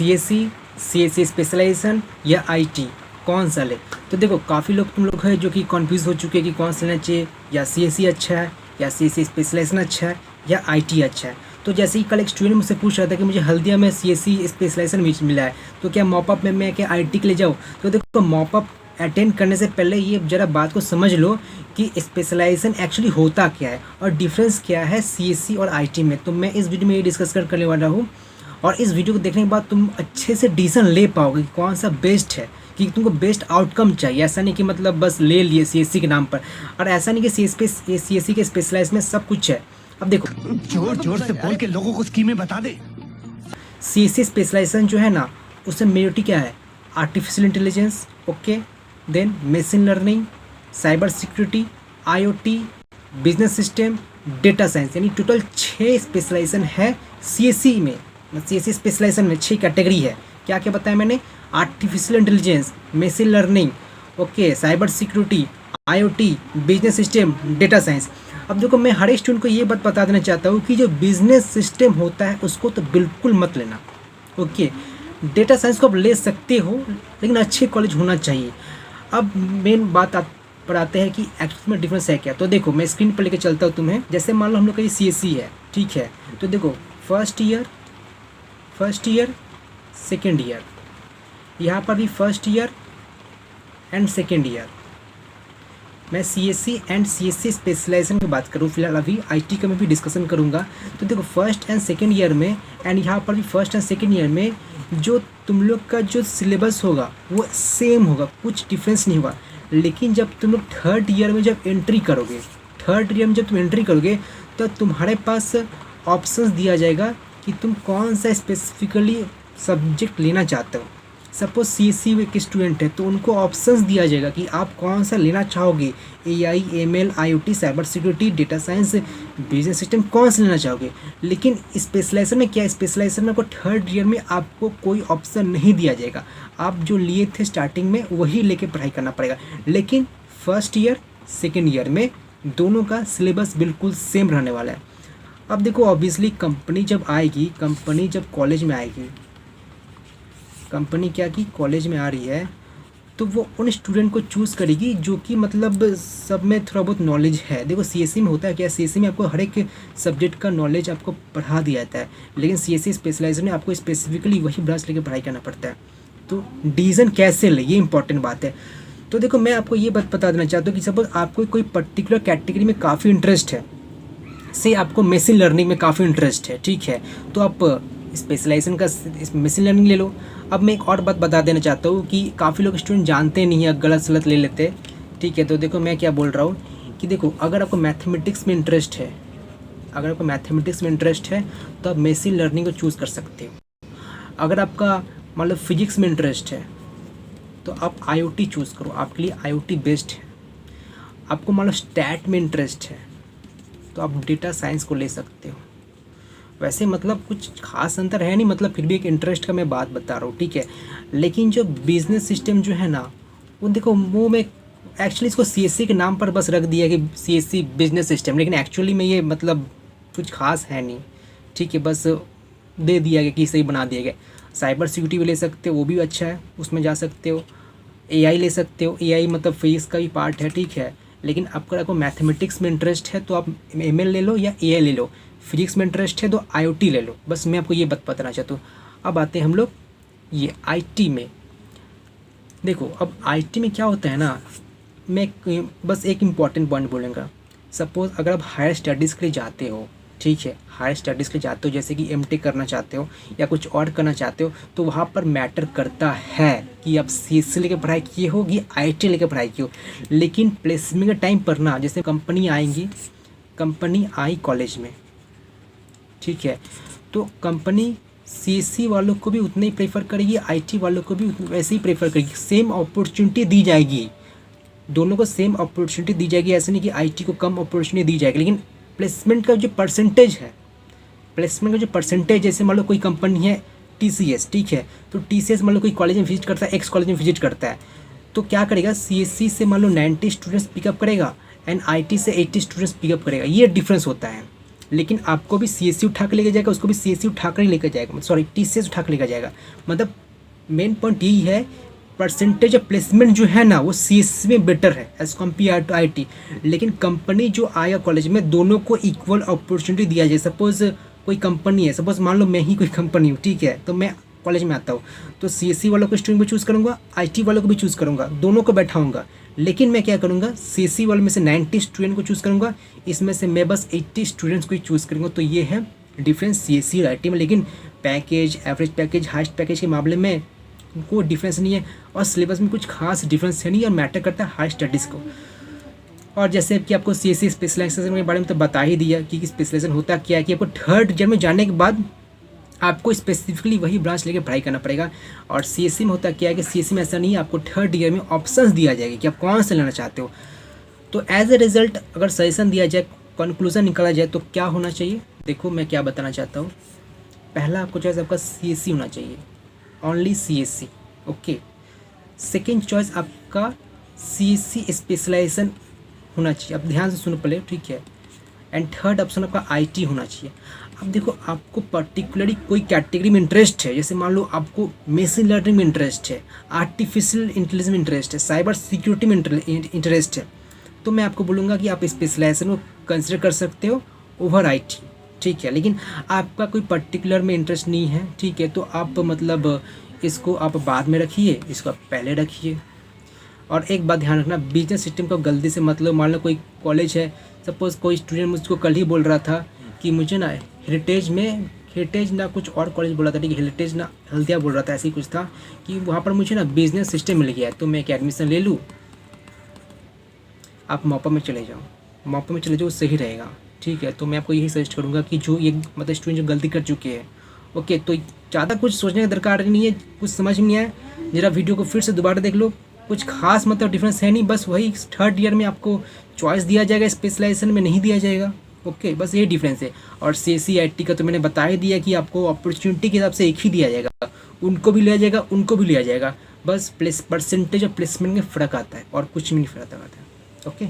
CSC, CSC specialisation या IT, कौन सा ले? तो देखो काफ़ी लोग तुम लोग हैं जो कि कन्फ्यूज़ हो चुके हैं कि कौन सा लेना चाहिए, या सीएससी अच्छा है, या सीएससी स्पेशलाइजेशन अच्छा है, या आईटी अच्छा है। तो जैसे ही कल एक स्टूडेंट मुझसे पूछ रहा था कि मुझे हल्दिया में सीएससी स्पेशलाइजेशन मिला है, तो क्या मॉपअप में मैं क्या आईटी के लिए जाऊँ? तो देखो मॉपअप अटेंड करने से पहले ये ज़रा बात को समझ लो कि स्पेशलाइजेशन एक्चुअली होता क्या है और डिफरेंस क्या है सीएससी और आईटी में। तो मैं इस वीडियो में ये डिस्कस करने वाला हूँ, और इस वीडियो को देखने के बाद तुम अच्छे से डिसीजन ले पाओगे कि कौन सा बेस्ट है, कि तुमको बेस्ट आउटकम चाहिए। ऐसा नहीं कि मतलब बस ले लिए सीएससी के नाम पर, और ऐसा नहीं कि सीएससी के स्पेशलाइज में सब कुछ है। अब देखो जोर जोर से बोल के लोगों को स्कीमें बता दे। सीएससी स्पेशलाइजेशन जो है ना, उसमें मेजोरिटी क्या है? Artificial intelligence, okay, then machine learning, cyber security, IoT, business system, data science, यानी टोटल 6 स्पेशलाइजेशन है सीएससी में। सीएससी स्पेशलाइजेशन में 6 कैटेगरी है। क्या क्या बताया मैंने? Artificial intelligence, machine learning, okay, cyber security, IoT, business system, data science. अब देखो मैं हर एक स्टूडेंट को ये बात बता देना चाहता हूँ कि जो बिजनेस सिस्टम होता है उसको तो बिल्कुल मत लेना, ओके। डेटा साइंस को आप ले सकते हो, लेकिन अच्छे कॉलेज होना चाहिए। अब मेन बात पर आते हैं कि एक्चुअल में डिफरेंस है क्या। तो देखो मैं स्क्रीन पर लेके चलता हूँ तुम्हें। जैसे मान लो हम लोग का ये सीएससी है, ठीक है। तो देखो फर्स्ट ईयर सेकेंड ईयर, यहाँ पर भी first year and second year. मैं सीएससी एंड सीएससी स्पेशलाइजेशन की बात करूँ फिलहाल, अभी आईटी का मैं भी डिस्कशन करूँगा। तो देखो फर्स्ट एंड सेकेंड ईयर में, एंड यहाँ पर भी फर्स्ट एंड सेकेंड ईयर में जो तुम लोग का जो सिलेबस होगा वो सेम होगा, कुछ डिफरेंस नहीं होगा। लेकिन जब तुम लोग थर्ड ईयर में जब एंट्री करोगे, तो तुम्हारे पास ऑप्शंस दिया जाएगा कि तुम कौन सा स्पेसिफिकली सब्जेक्ट लेना चाहते हो। सपोज सीएससी के स्टूडेंट है तो उनको ऑप्शंस दिया जाएगा कि आप कौन सा लेना चाहोगे, AI, ML, IoT, cyber security, data science, business system, कौन सा लेना चाहोगे। लेकिन स्पेशलाइजेशन में क्या है? स्पेशलाइजेशन में आपको थर्ड ईयर में आपको कोई ऑप्शन नहीं दिया जाएगा। आप जो लिए थे स्टार्टिंग में वही लेके पढ़ाई करना पड़ेगा। लेकिन फर्स्ट ईयर सेकेंड ईयर में दोनों का सिलेबस बिल्कुल सेम रहने वाला है। अब देखो ऑब्वियसली कंपनी जब कॉलेज में आएगी, कंपनी क्या की कॉलेज में आ रही है, तो वो उन स्टूडेंट को चूज़ करेगी जो कि मतलब सब में थोड़ा बहुत नॉलेज है। देखो सीएससी में होता है क्या, सीएससी में आपको हर एक सब्जेक्ट का नॉलेज आपको पढ़ा दिया जाता है, लेकिन सीएससी स्पेशलाइजेशन में आपको स्पेसिफिकली वही ब्रांच लेकर पढ़ाई करना पड़ता है। तो डिसीजन कैसे ले, ये इंपॉर्टेंट बात है। तो देखो मैं आपको ये बात बता देना चाहता हूँ कि सपोज आपको कोई पर्टिकुलर कैटेगरी में काफ़ी इंटरेस्ट है, से आपको मशीन लर्निंग में काफ़ी इंटरेस्ट है, ठीक है, तो आप स्पेशलाइजेशन का मशीन लर्निंग ले लो। अब मैं एक और बात बता देना चाहता हूँ कि काफ़ी लोग स्टूडेंट जानते नहीं है, गलत सलत ले लेते, ठीक है। तो देखो मैं क्या बोल रहा हूँ कि देखो अगर आपको मैथमेटिक्स में इंटरेस्ट है, तो आप मशीन लर्निंग को चूज़ कर सकते हो। अगर आपका मतलब फिजिक्स में इंटरेस्ट है तो आप आईओटी चूज़ करो, आपके लिए आईओटी बेस्ट है। आपको मान लो स्टैट में इंटरेस्ट है तो आप डेटा साइंस को ले सकते हो। वैसे मतलब कुछ खास अंतर है नहीं, मतलब फिर भी एक इंटरेस्ट का मैं बात बता रहा हूँ, ठीक है। लेकिन जो बिज़नेस सिस्टम जो है ना, वो देखो वो में एक्चुअली इसको सीएससी के नाम पर बस रख दिया कि सीएससी बिजनेस सिस्टम, लेकिन एक्चुअली में ये मतलब कुछ खास है नहीं, ठीक है, बस दे दिया गया कि सही बना दिया गया। साइबर सिक्योरिटी भी ले सकते हो, वो भी अच्छा है, उसमें जा सकते हो। एआई ले सकते हो, एआई मतलब फिजिक्स का भी पार्ट है, ठीक है। लेकिन अगर आपको मैथमेटिक्स में इंटरेस्ट है तो आप एमएल ले लो या एआई ले लो। फिजिक्स में इंटरेस्ट है तो आईओटी ले लो। बस मैं आपको ये बात बताना चाहता हूँ। अब आते हैं हम लोग ये आईटी में। देखो अब आईटी में क्या होता है ना, मैं बस एक इम्पॉर्टेंट पॉइंट बोलूँगा। सपोज़ अगर आप हायर स्टडीज़ के लिए जाते हो, ठीक है, हायर स्टडीज़ के लिए जाते हो, जैसे कि एमटेक करना चाहते हो या कुछ और करना चाहते हो, तो वहाँ पर मैटर करता है कि आप सीएससी लेकर पढ़ाई किए हो कि आईटी लेकर पढ़ाई की हो। लेकिन प्लेसमेंट के टाइम पर ना, जैसे कंपनी आई कॉलेज में, ठीक है, तो कंपनी सीएससी वालों को भी उतना ही प्रेफर करेगी, आईटी वालों को भी वैसे ही प्रेफर करेगी। सेम अपॉर्चुनिटी दी जाएगी, दोनों को सेम अपॉर्चुनिटी दी जाएगी। ऐसे नहीं कि आईटी को कम अपॉर्चुनिटी दी जाएगी। लेकिन प्लेसमेंट का जो परसेंटेज जैसे मान लो कोई कंपनी है टीसीएस, ठीक है, तो टीसीएस मान लो कोई कॉलेज में विजिट करता है, एक्स कॉलेज में विजिट करता है, तो क्या करेगा, सीएससी से मान लो 90 स्टूडेंट्स पिकअप करेगा एंड आईटी से 80 स्टूडेंट्स पिकअप करेगा। ये डिफरेंस होता है, लेकिन आपको भी CSE उठा कर लेके जाएगा, उसको भी CSE उठा कर ही लेकर जाएगा, सॉरी TCS उठा कर लेकर जाएगा। मतलब मेन पॉइंट यही है, परसेंटेज ऑफ प्लेसमेंट जो है ना वो CSE में बेटर है एज कम्पेयर टू IT। लेकिन कंपनी जो आया कॉलेज में, दोनों को इक्वल अपॉर्चुनिटी दिया जाए। सपोज़ कोई कंपनी है, सपोज़ मान लो मैं ही कोई कंपनी हूँ, ठीक है, तो मैं कॉलेज में आता हूँ, तो CSE वालों को स्टूडेंट को चूज़ करूँगा, IT वालों को भी चूज़ करूँगा, दोनों को बैठाऊँगा। लेकिन मैं क्या करूँगा, CSE वाले में से 90 स्टूडेंट को चूज़ करूँगा, इसमें से मैं बस 80 स्टूडेंट्स को ही चूज़ करूँगा। तो ये है डिफरेंस CSE और IT में। लेकिन package, average package, highest package के मामले में कोई डिफरेंस नहीं है, और सिलेबस में कुछ खास डिफरेंस है नहीं, और मैटर करता है हाई स्टडीज़ को। और जैसे कि आपको CSE स्पेशलाइजेशन के बारे में तो बता ही दिया कि स्पेशलाइजेशन होता क्या है, कि आपको थर्ड ईयर में जाने के बाद आपको स्पेसिफिकली वही ब्रांच लेके पढ़ाई करना पड़ेगा। और CSE में होता क्या है कि CSE में ऐसा नहीं है, आपको थर्ड ईयर में ऑप्शंस दिया जाएगा कि आप कौन से लेना चाहते हो। तो एज ए रिज़ल्ट अगर सजेशन दिया जाए, कंक्लूजन निकाला जाए, तो क्या होना चाहिए, देखो मैं क्या बताना चाहता हूँ। पहला आपको चॉइस आपका CSE होना चाहिए, only CSE, okay. Second choice आपका CSE स्पेशलाइजेशन होना चाहिए, आप ध्यान से सुनो पहले, ठीक है। एंड थर्ड ऑप्शन आपका IT होना चाहिए। अब देखो, आपको पर्टिकुलरली कोई कैटेगरी में इंटरेस्ट है, जैसे मान लो आपको मशीन लर्निंग में इंटरेस्ट है, आर्टिफिशियल इंटेलिजेंस में इंटरेस्ट है, साइबर सिक्योरिटी में इंटरेस्ट है, तो मैं आपको बोलूँगा कि आप स्पेशलाइजेशन को कंसिडर कर सकते हो ओवर IT, ठीक है। लेकिन आपका कोई पर्टिकुलर में इंटरेस्ट नहीं है, ठीक है, तो आप मतलब इसको आप बाद में रखिए, इसको आप पहले रखिए। और एक बात ध्यान रखना, बिजनेस सिस्टम को गलती से मतलब, मान लो कोई कॉलेज है, सपोज़ कोई स्टूडेंट मुझको कल ही बोल रहा था कि मुझे ना हेरिटेज ना कुछ और कॉलेज बोल रहा था, ठीक है, हेरिटेज ना हल्दिया बोल रहा था, ऐसे ही कुछ था कि वहाँ पर मुझे ना बिजनेस सिस्टम मिल गया है, तो मैं क्या एडमिशन ले लूँ। आप मौपा में चले जाओ, मौपा में चले जाओ, सही रहेगा, ठीक है। तो मैं आपको यही सजेस्ट करूँगा कि जो ये मतलब स्टूडेंट जो गलती कर चुके हैं, ओके, तो ज़्यादा कुछ सोचने का दरकार नहीं है, कुछ समझ में नहीं आया, ज़रा वीडियो को फिर से दोबारा देख लो, कुछ खास मतलब डिफरेंस है नहीं, बस वही थर्ड ईयर में आपको चॉइस दिया जाएगा, स्पेशलाइजेशन में नहीं दिया जाएगा, ओके, बस यही डिफरेंस है। और CSE IT का तो मैंने बता ही दिया कि आपको अपॉर्चुनिटी के हिसाब से एक ही दिया जाएगा, उनको भी लिया जाएगा, उनको भी लिया जाएगा, बस परसेंटेज ऑफ प्लेसमेंट में फ़र्क आता है और कुछ भी नहीं फ़र्क आता है, ओके।